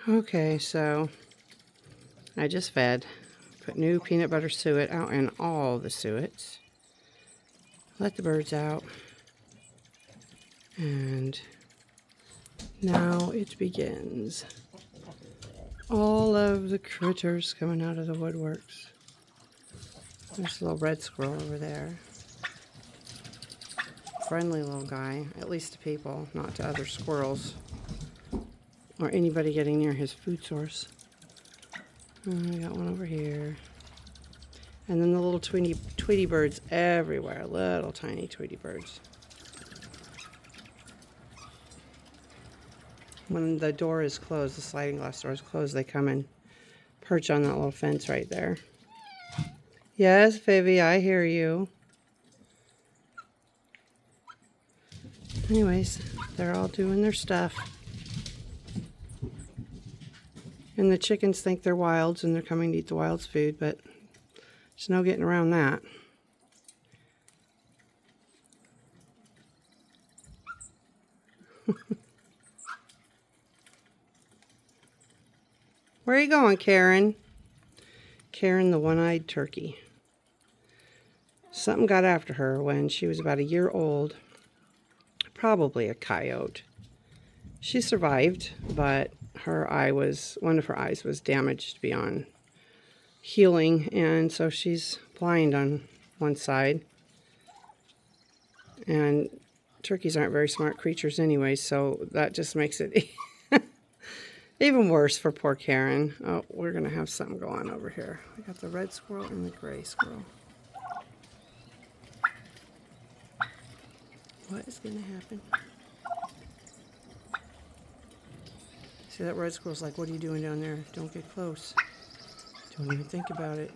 Okay, so I just fed. Put new peanut butter suet out in all the suets. Let the birds out. And now it begins. All of the critters coming out of the woodworks. There's a little red squirrel over there. Friendly little guy, at least to people, not to other squirrels or anybody getting near his food source. We got one over here. And then the little Tweety birds everywhere, little tiny Tweety birds. When the door is closed, the sliding glass door is closed, they come and perch on that little fence right there. Yes, Vivi, I hear you. Anyways, they're all doing their stuff. And the chickens think they're wilds and they're coming to eat the wilds' food, but there's no getting around that. Where are you going, Karen? Karen, the one-eyed turkey. Something got after her when she was about a year old. Probably a coyote. She survived, but one of her eyes was damaged beyond healing, and so she's blind on one side. And turkeys aren't very smart creatures anyway, so that just makes it even worse for poor Karen. Oh, we're going to have something go on over here. We got the red squirrel and the gray squirrel. What is going to happen? See, that red squirrel's like, what are you doing down there? Don't get close. Don't even think about it.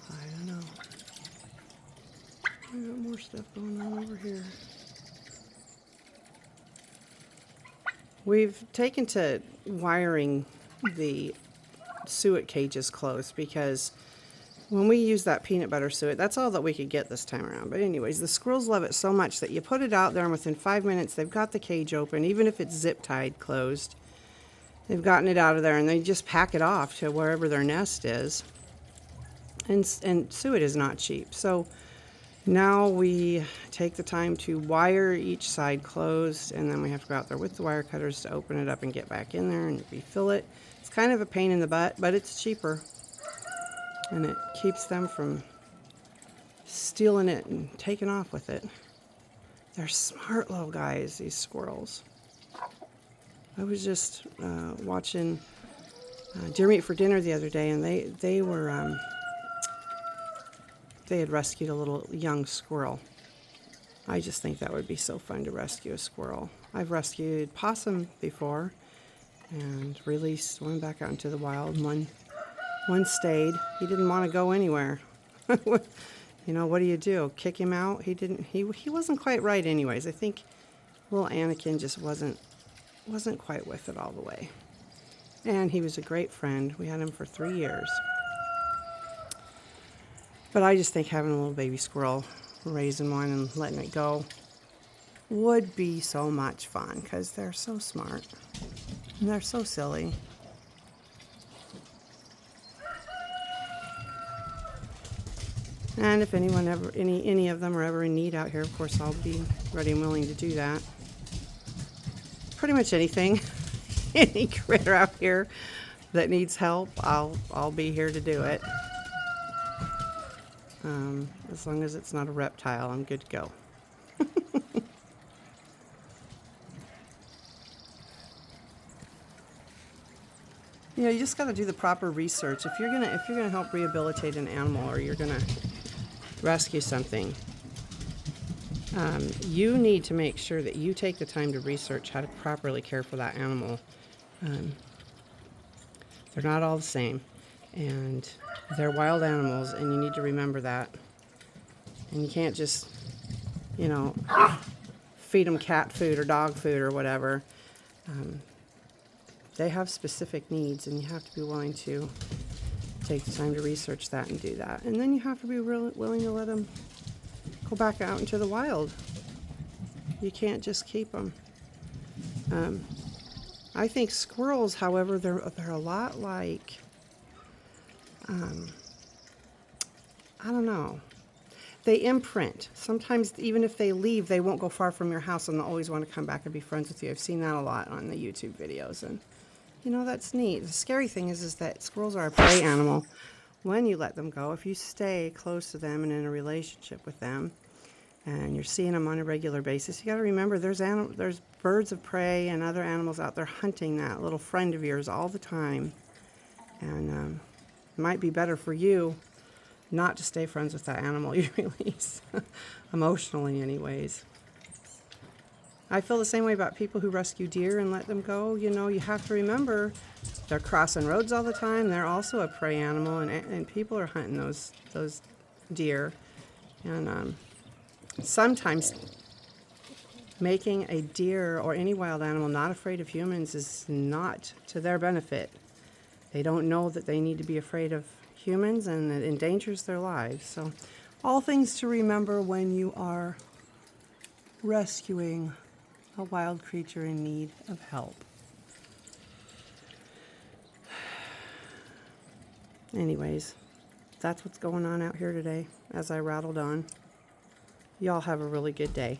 I don't know. I got more stuff going on over here. We've taken to wiring the suet cages closed because when we use that peanut butter suet, that's all that we could get this time around. But anyways, the squirrels love it so much that you put it out there and within 5 minutes they've got the cage open, even if it's zip tied closed. They've gotten it out of there and they just pack it off to wherever their nest is. And suet is not cheap. So now we take the time to wire each side closed, and then we have to go out there with the wire cutters to open it up and get back in there and refill it. It's kind of a pain in the butt, but it's cheaper. And it keeps them from stealing it and taking off with it. They're smart little guys, these squirrels. I was just watching Deer Meat for Dinner the other day, and they had rescued a little young squirrel. I just think that would be so fun to rescue a squirrel. I've rescued possum before and released one back out into the wild. One stayed. He didn't want to go anywhere. You know, what do you do? Kick him out? He wasn't quite right anyways. I think little Anakin just wasn't quite with it all the way. And he was a great friend. We had him for 3 years. But I just think having a little baby squirrel, raising one and letting it go would be so much fun because they're so smart and they're so silly. And if anyone ever, any of them are ever in need out here, of course I'll be ready and willing to do that. Pretty much anything, any critter out here that needs help, I'll be here to do it. As long as it's not a reptile, I'm good to go. You know, you just got to do the proper research. If you're gonna help rehabilitate an animal or you're gonna rescue something, you need to make sure that you take the time to research how to properly care for that animal. They're not all the same, and they're wild animals, and you need to remember that. And you can't just, you know, feed them cat food or dog food or whatever. They have specific needs, and you have to be willing to take the time to research that and do that. And then you have to be really willing to let them go back out into the wild. You can't just keep them. I think squirrels, however, they're a lot like, I don't know. They imprint. Sometimes even if they leave, they won't go far from your house and they'll always want to come back and be friends with you. I've seen that a lot on the YouTube videos, and you know, that's neat. The scary thing is that squirrels are a prey animal when you let them go. If you stay close to them and in a relationship with them and you're seeing them on a regular basis, you got to remember there's birds of prey and other animals out there hunting that little friend of yours all the time. And it might be better for you not to stay friends with that animal you release, emotionally anyways. I feel the same way about people who rescue deer and let them go. You know, you have to remember they're crossing roads all the time. They're also a prey animal, and people are hunting those deer. And sometimes making a deer or any wild animal not afraid of humans is not to their benefit. They don't know that they need to be afraid of humans, and it endangers their lives. So all things to remember when you are rescuing a wild creature in need of help. Anyways, that's what's going on out here today as I rattled on. Y'all have a really good day.